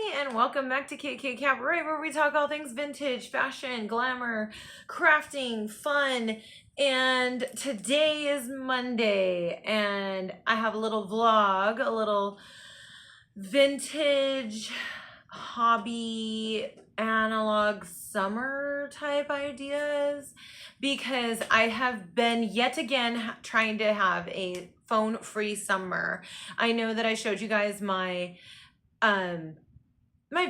Hi, and welcome back to KK Cabaret, where we talk all things vintage, fashion, glamour, crafting, fun. And today is Monday, and I have a little vlog, a little vintage hobby analog summer type ideas, because I have been yet again trying to have a phone-free summer. I know that I showed you guys my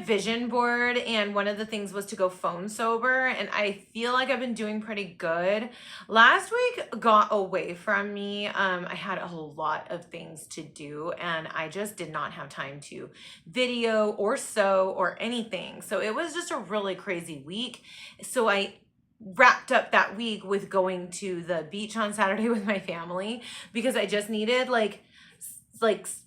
vision board, and one of the things was to go phone sober, and I feel like I've been doing pretty good. Last week got away from me. I had a lot of things to do, and I just did not have time to video or sew or anything. So it was just a really crazy week. So I wrapped up that week with going to the beach on Saturday with my family, because I just needed like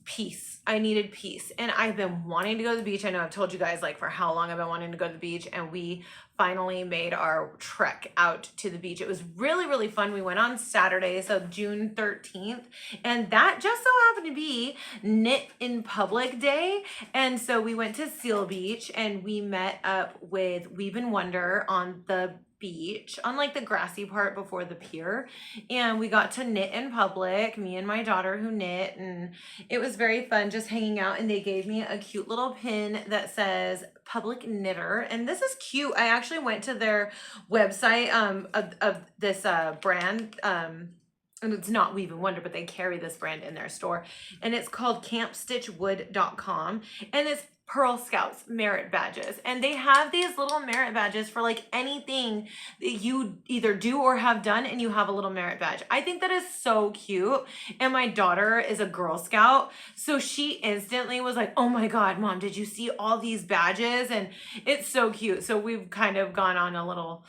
peace. I needed peace, and I've been wanting to go to the beach. I know I've told you guys like for how long I've been wanting to go to the beach, and we finally made our trek out to the beach. It was really, really fun. We went on Saturday, so June 13th, and that just so happened to be Knit in Public Day. And so we went to Seal Beach, and we met up with Weave and Wonder on the beach, on like the grassy part before the pier, and we got to knit in public, me and my daughter who knit, and it was very fun just hanging out. And they gave me a cute little pin that says Public Knitter, and this is cute. I actually went to their website of this brand, and it's not Weave and Wonder, but they carry this brand in their store, and it's called campstitchwood.com, and it's Pearl Scouts merit badges, and they have these little merit badges for like anything that you either do or have done, and you have a little merit badge. I think that is so cute, and my daughter is a Girl Scout, so she instantly was like, oh my God, Mom, did you see all these badges? And it's so cute. So we've kind of gone on a little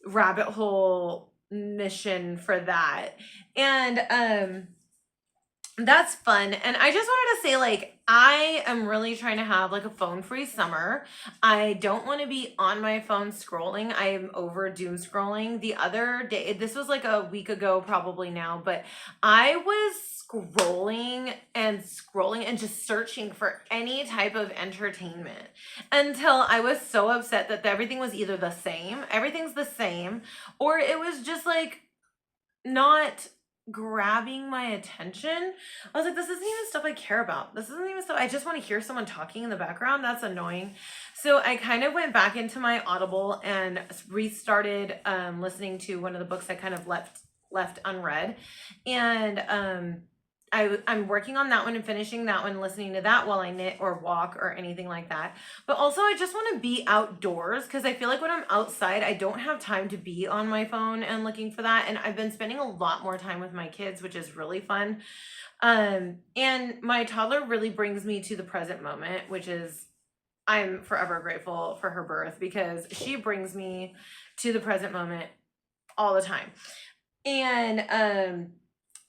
rabbit hole mission for that, and that's fun. And I just wanted to say, like, I am really trying to have like a phone-free summer. I don't want to be on my phone scrolling. I am over doom scrolling. The other day, this was like a week ago probably now, but I was scrolling and just searching for any type of entertainment until I was so upset that everything was either the same, everything's the same, or it was just like not grabbing my attention. I was like, this isn't even stuff I care about. This isn't even stuff. I just want to hear someone talking in the background. That's annoying. So I kind of went back into my Audible and restarted listening to one of the books I kind of left unread. And I'm working on that one and finishing that one, listening to that while I knit or walk or anything like that. But also I just want to be outdoors, because I feel like when I'm outside, I don't have time to be on my phone and looking for that. And I've been spending a lot more time with my kids, which is really fun. And my toddler really brings me to the present moment, which is, I'm forever grateful for her birth, because she brings me to the present moment all the time. And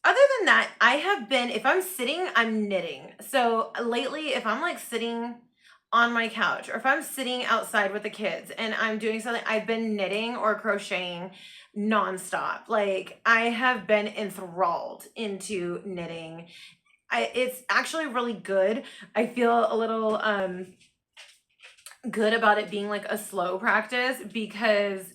other than that, I have been, if I'm sitting, I'm knitting. So lately, if I'm like sitting on my couch, or if I'm sitting outside with the kids and I'm doing something, I've been knitting or crocheting nonstop. Like, I have been enthralled into knitting. It's actually really good. I feel a little good about it being like a slow practice, because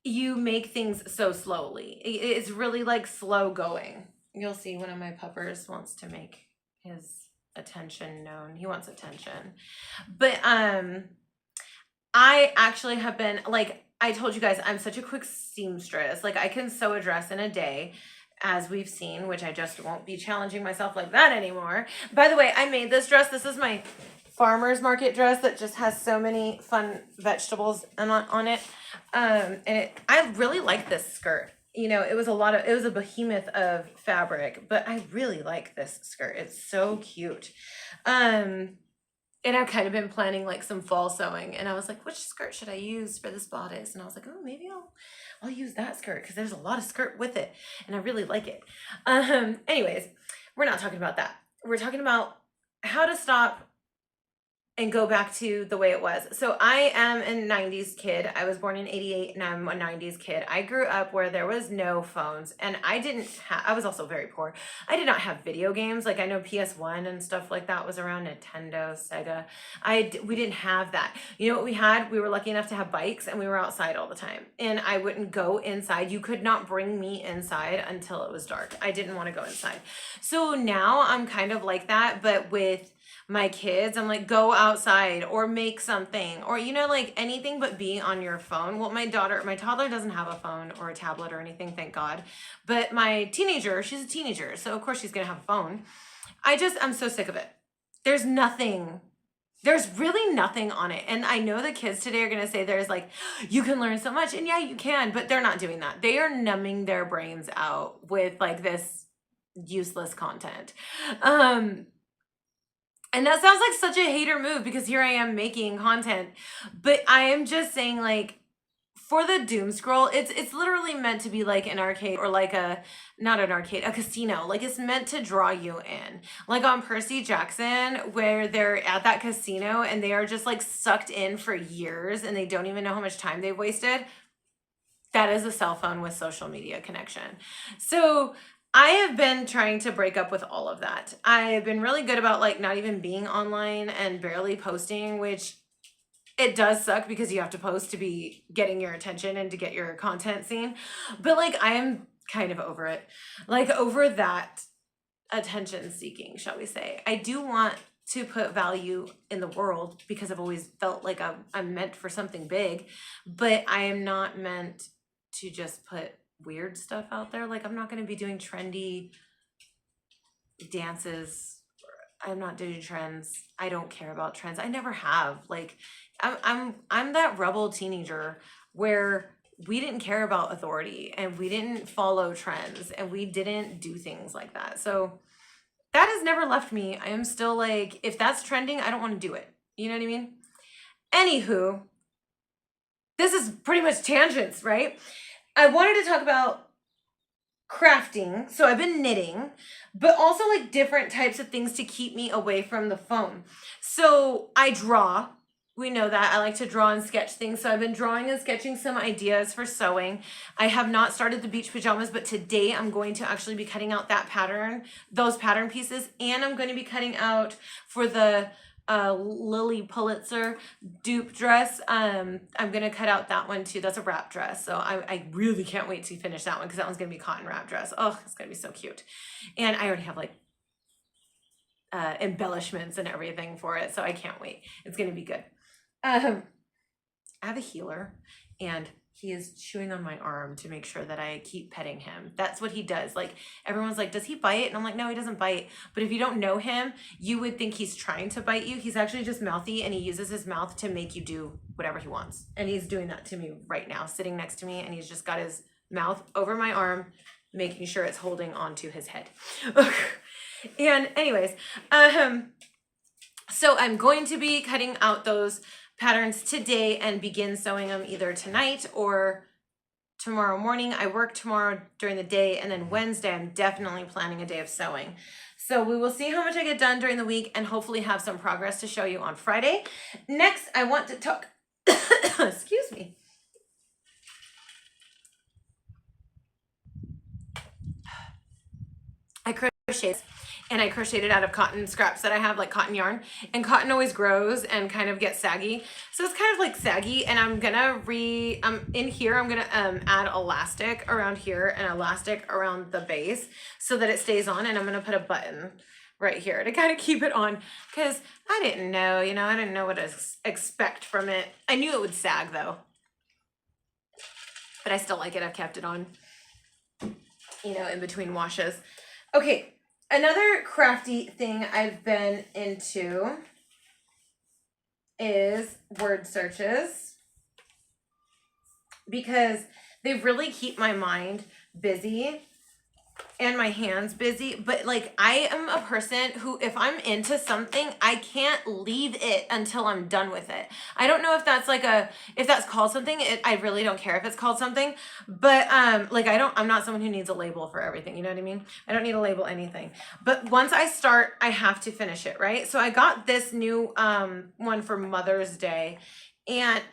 you make things so slowly. It's really like slow going. You'll see one of my puppers wants to make his attention known. He wants attention. But I actually have been, like I told you guys, I'm such a quick seamstress. Like, I can sew a dress in a day, as we've seen, which I just won't be challenging myself like that anymore. By the way, I made this dress. This is my farmer's market dress that just has so many fun vegetables on it. And I really like this skirt. You know, it was a behemoth of fabric, but I really like this skirt. It's so cute. And I've kind of been planning like some fall sewing, and I was like, which skirt should I use for this bodice? And I was like, oh, maybe I'll use that skirt, because there's a lot of skirt with it, and I really like it. Anyways, we're not talking about that. We're talking about how to stop and go back to the way it was. So I am a 90s kid. I was born in 88 and I'm a 90s kid. I grew up where there was no phones and I was also very poor. I did not have video games. Like I know PS1 and stuff like that was around, Nintendo, Sega. We didn't have that. You know what we had? We were lucky enough to have bikes and we were outside all the time. And I wouldn't go inside. You could not bring me inside until it was dark. I didn't want to go inside. So now I'm kind of like that, but with my kids, I'm like, go outside or make something or, like anything but be on your phone. Well, my toddler doesn't have a phone or a tablet or anything, thank God. But my teenager, she's a teenager. So of course she's going to have a phone. I'm so sick of it. There's really nothing on it. And I know the kids today are going to say there's like, you can learn so much. And yeah, you can, but they're not doing that. They are numbing their brains out with like this useless content. And that sounds like such a hater move because here I am making content, but I am just saying like for the doom scroll, it's literally meant to be like an arcade or like not an arcade, a casino. Like it's meant to draw you in. Like on Percy Jackson, where they're at that casino and they are just like sucked in for years and they don't even know how much time they've wasted. That is a cell phone with social media connection. So I have been trying to break up with all of that. I've been really good about like not even being online and barely posting, which it does suck because you have to post to be getting your attention and to get your content seen. But like I am kind of over it. Like over that attention seeking, shall we say. I do want to put value in the world because I've always felt like I'm meant for something big, but I am not meant to just put weird stuff out there. Like I'm not going to be doing trendy dances. I'm not doing trends. I don't care about trends. I never have. Like I'm that rebel teenager where we didn't care about authority and we didn't follow trends and we didn't do things like that. So that has never left me. I am still like, if that's trending, I don't want to do it. You know what I mean? Anywho, this is pretty much tangents, right? I wanted to talk about crafting. So I've been knitting, but also like different types of things to keep me away from the phone. So I draw. We know that. I like to draw and sketch things. So I've been drawing and sketching some ideas for sewing. I have not started the beach pajamas, but today I'm going to actually be cutting out that pattern, those pattern pieces, and I'm going to be cutting out for the Lily Pulitzer dupe dress. I'm gonna cut out that one too. That's a wrap dress, so I really can't wait to finish that one because that one's gonna be cotton wrap dress. Oh, it's gonna be so cute. And I already have like embellishments and everything for it, so I can't wait. It's gonna be good. I have a healer and he is chewing on my arm to make sure that I keep petting him. That's what he does. Like everyone's like, does he bite? And I'm like, no, he doesn't bite. But if you don't know him, you would think he's trying to bite you. He's actually just mouthy and he uses his mouth to make you do whatever he wants. And he's doing that to me right now, sitting next to me. And he's just got his mouth over my arm, making sure it's holding onto his head. And anyways, so I'm going to be cutting out those patterns today and begin sewing them either tonight or tomorrow morning. I work tomorrow during the day, and then Wednesday I'm definitely planning a day of sewing. So we will see how much I get done during the week and hopefully have some progress to show you on Friday. Next, I want to talk, excuse me. I crochet. And I crocheted out of cotton scraps that I have, like cotton yarn. And cotton always grows and kind of gets saggy. So it's kind of like saggy. And I'm gonna in here, I'm gonna add elastic around here and elastic around the base so that it stays on. And I'm gonna put a button right here to kind of keep it on. Because I didn't know, I didn't know what to expect from it. I knew it would sag though. But I still like it. I've kept it on, in between washes. Okay. Another crafty thing I've been into is word searches because they really keep my mind busy and my hands busy, but like I am a person who, if I'm into something, I can't leave it until I'm done with it. I don't know if that's like if that's called something. I really don't care if it's called something, but like I'm not someone who needs a label for everything. You know what I mean? I don't need to label anything. But once I start, I have to finish it, right? So I got this new one for Mother's Day, and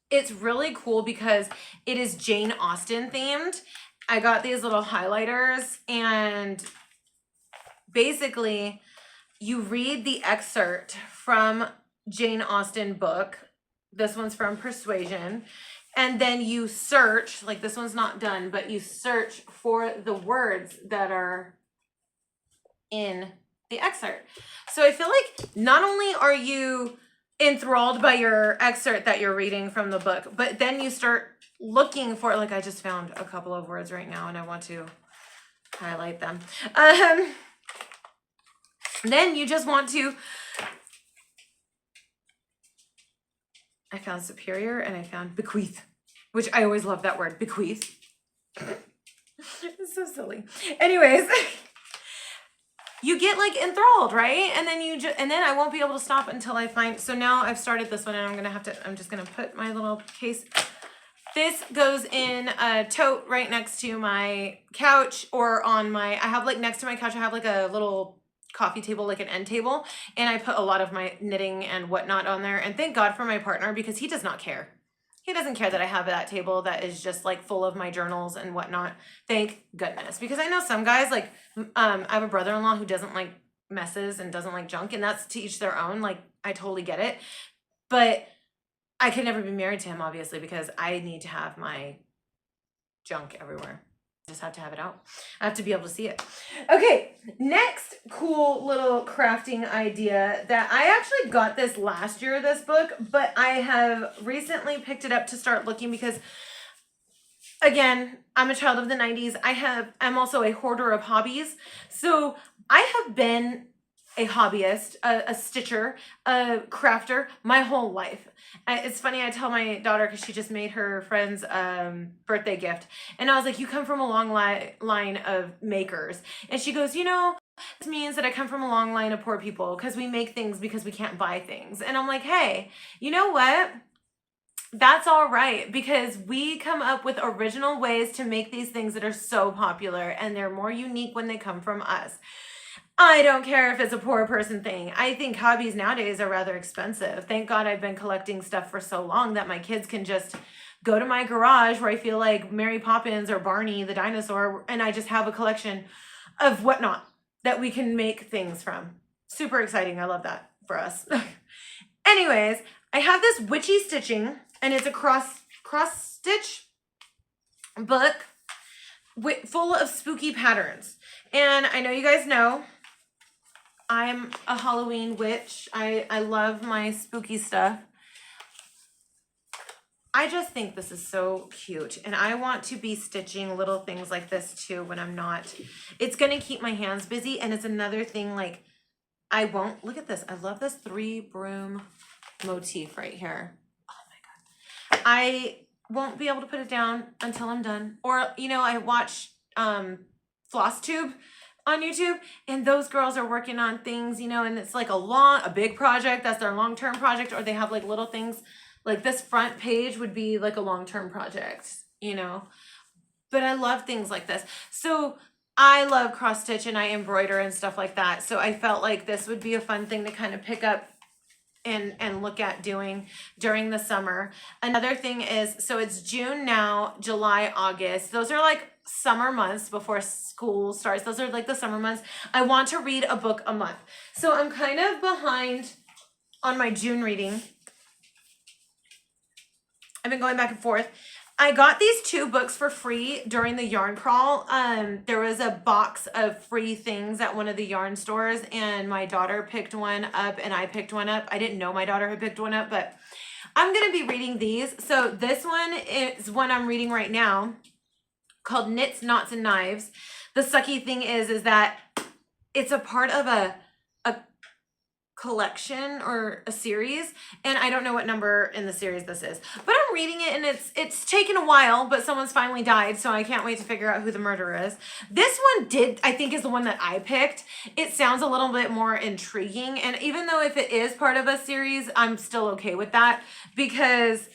it's really cool because it is Jane Austen themed. I got these little highlighters, and basically you read the excerpt from Jane Austen book. This one's from Persuasion. And then you search, like this one's not done, but you search for the words that are in the excerpt. So I feel like not only are you enthralled by your excerpt that you're reading from the book, but then you start looking for, like I just found a couple of words right now and I want to highlight them. Then you just want to, I found superior and I found bequeath, which I always love that word, bequeath. It's so silly. Anyways, you get like enthralled, right? And then and then I won't be able to stop until I find, so now I've started this one and I'm just gonna put my little case. This goes in a tote right next to my couch, or on I have like next to my couch, I have like a little coffee table, like an end table, and I put a lot of my knitting and whatnot on there. And thank God for my partner, because he does not care. He doesn't care that I have that table that is just like full of my journals and whatnot. Thank goodness. Because I know some guys, like I have a brother-in-law who doesn't like messes and doesn't like junk, and that's to each their own. Like I totally get it. But I could never be married to him, obviously, because I need to have my junk everywhere. I just have to have it out. I have to be able to see it. Okay, next cool little crafting idea that I actually got this last year, this book, but I have recently picked it up to start looking because, again, I'm a child of the 90s. I'm also a hoarder of hobbies. So I have been a hobbyist, a stitcher, a crafter my whole life. It's funny, I tell my daughter, because she just made her friend's birthday gift, and I was like, you come from a long line of makers. And she goes, this means that I come from a long line of poor people, because we make things because we can't buy things. And I'm like, hey, you know what? That's all right, because we come up with original ways to make these things that are so popular, and they're more unique when they come from us. I don't care if it's a poor person thing. I think hobbies nowadays are rather expensive. Thank God I've been collecting stuff for so long that my kids can just go to my garage where I feel like Mary Poppins or Barney the dinosaur, and I just have a collection of whatnot that we can make things from. Super exciting. I love that for us. Anyways, I have this witchy stitching, and it's a cross stitch book full of spooky patterns. And I know you guys know I'm a Halloween witch. I love my spooky stuff. I just think this is so cute, and I want to be stitching little things like this too when I'm not. It's going to keep my hands busy, and it's another thing, like, I won't, look at this. I love this 3 broom motif right here. Oh my God. I won't be able to put it down until I'm done. Or, I watch FlossTube on YouTube, and those girls are working on things, and it's like a big project. That's their long-term project, or they have like little things, like this front page would be like a long-term project, but I love things like this. So I love cross stitch, and I embroider and stuff like that. So I felt like this would be a fun thing to kind of pick up and look at doing during the summer. Another thing is, so it's June now, July, August. Those are like summer months before school starts. Those are like the summer months. I want to read a book a month. So I'm kind of behind on my June reading. I've been going back and forth. I got these 2 books for free during the yarn crawl. There was a box of free things at one of the yarn stores, and my daughter picked one up and I picked one up. I didn't know my daughter had picked one up, but I'm going to be reading these. So this one is one I'm reading right now, called Knits, Knots, and Knives. The sucky thing is that it's a part of a collection or a series, and I don't know what number in the series this is, but I'm reading it and it's taken a while, but someone's finally died, so I can't wait to figure out who the murderer is. This one I think is the one that I picked. It sounds a little bit more intriguing, and even though if it is part of a series, I'm still okay with that, because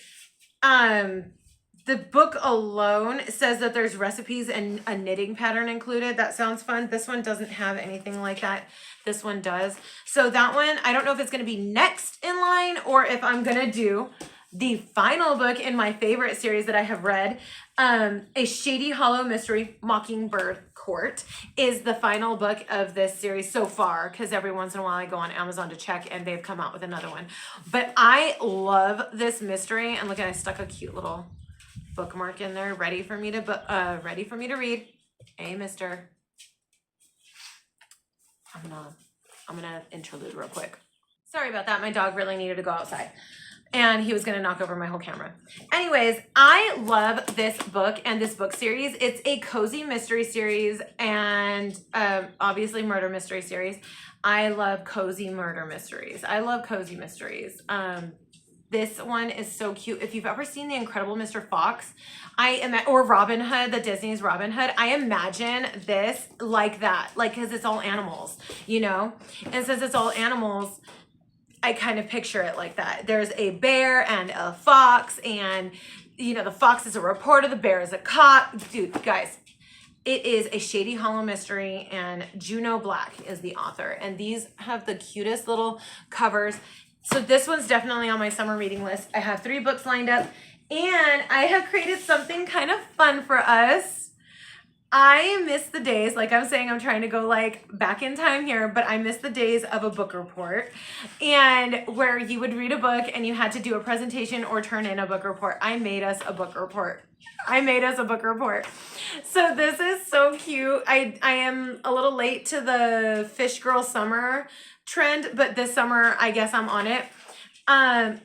the book alone says that there's recipes and a knitting pattern included. That sounds fun. This one doesn't have anything like that. This one does. So that one, I don't know if it's going to be next in line or if I'm going to do the final book in my favorite series that I have read. A Shady Hollow Mystery, Mockingbird Court, is the final book of this series so far, because every once in a while I go on Amazon to check and they've come out with another one. But I love this mystery, and look, I stuck a cute little bookmark in there ready for me to read. Hey, mister. I'm gonna interlude real quick. Sorry about that. My dog really needed to go outside and he was gonna knock over my whole camera. Anyways, I love this book and this book series. It's a cozy mystery series and obviously murder mystery series. I love cozy murder mysteries. I love cozy mysteries. This one is so cute. If you've ever seen The Incredible Mr. Fox, or Robin Hood, the Disney's Robin Hood, I imagine this like that, like, because it's all animals, you know? And since it's all animals, I kind of picture it like that. There's a bear and a fox, and, you know, the fox is a reporter, the bear is a cop. Dude, guys, it is a Shady Hollow mystery, and Juno Black is the author. And these have the cutest little covers. So this one's definitely on my summer reading list. I have 3 books lined up, and I have created something kind of fun for us. I miss the days, like I'm saying, I'm trying to go like back in time here, but I miss the days of a book report, and where you would read a book and you had to do a presentation or turn in a book report. I made us a book report. So this is so cute. I am a little late to the Fish Girl summer trend, but this summer I guess I'm on it.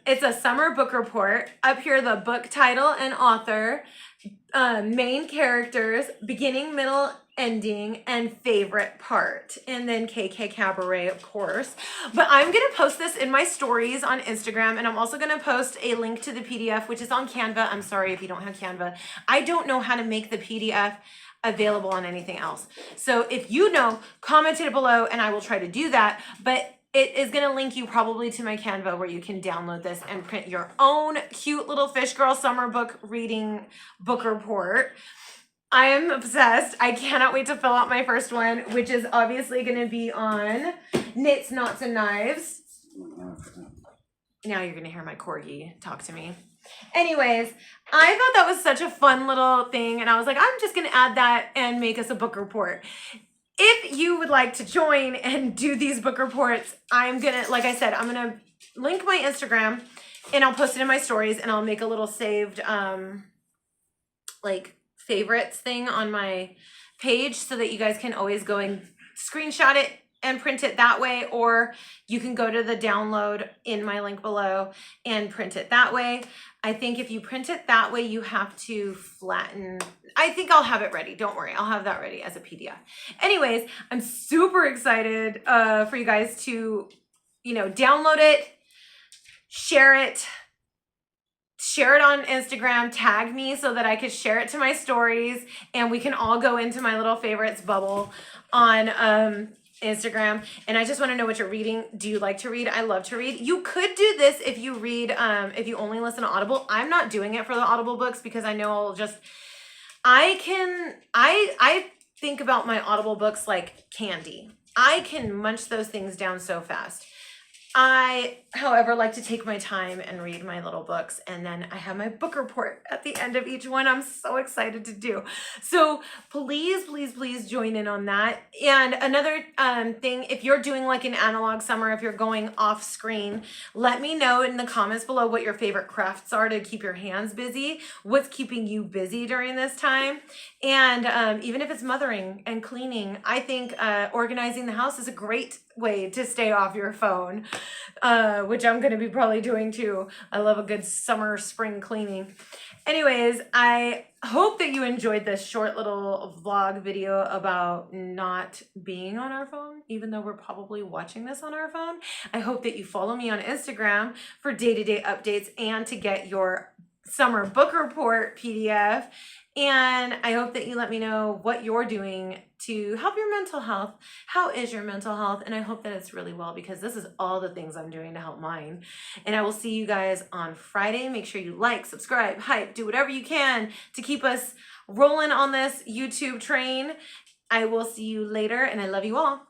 It's a summer book report. Up here, the book title and author, main characters, beginning, middle, ending, and favorite part, and then KK Cabaret, of course. But I'm gonna post this in my stories on Instagram, and I'm also gonna post a link to the PDF, which is on Canva. I'm sorry if you don't have Canva. I don't know how to make the PDF available on anything else. So if you know, comment it below and I will try to do that. But it is going to link you probably to my Canva, where you can download this and print your own cute little Fish Girl summer book reading book report. I am obsessed. I cannot wait to fill out my first one, which is obviously going to be on Knits, Knots, and Knives. Now you're going to hear my corgi talk to me. Anyways, I thought that was such a fun little thing, and I was like, I'm just going to add that and make us a book report. If you would like to join and do these book reports, I'm going to, like I said, I'm going to link my Instagram and I'll post it in my stories, and I'll make a little saved, like favorites thing on my page so that you guys can always go and screenshot it and print it that way, or you can go to the download in my link below and print it that way. I think if you print it that way, you have to flatten. I think I'll have it ready. Don't worry. I'll have that ready as a PDF. Anyways, I'm super excited for you guys to, you know, download it, share it on Instagram, tag me so that I could share it to my stories, and we can all go into my little favorites bubble on Instagram. And I just want to know what you're reading. Do you like to read? I love to read. You could do this if you read, if you only listen to Audible. I'm not doing it for the Audible books because I know I'll just, I think about my Audible books like candy. I can munch those things down so fast. I, however, like to take my time and read my little books, and then I have my book report at the end of each one. I'm so excited to do. So please, please, please join in on that. And another thing, if you're doing like an analog summer, if you're going off screen, let me know in the comments below what your favorite crafts are to keep your hands busy. What's keeping you busy during this time? And even if it's mothering and cleaning, I think organizing the house is a great way to stay off your phone, which I'm going to be probably doing too. I love a good summer, spring cleaning. Anyways, I hope that you enjoyed this short little vlog video about not being on our phone, even though we're probably watching this on our phone. I hope that you follow me on Instagram for day-to-day updates and to get your summer book report PDF. And I hope that you let me know what you're doing to help your mental health. How is your mental health? And I hope that it's really well, because this is all the things I'm doing to help mine. And I will see you guys on Friday. Make sure you like, subscribe, hype, do whatever you can to keep us rolling on this YouTube train. I will see you later, and I love you all.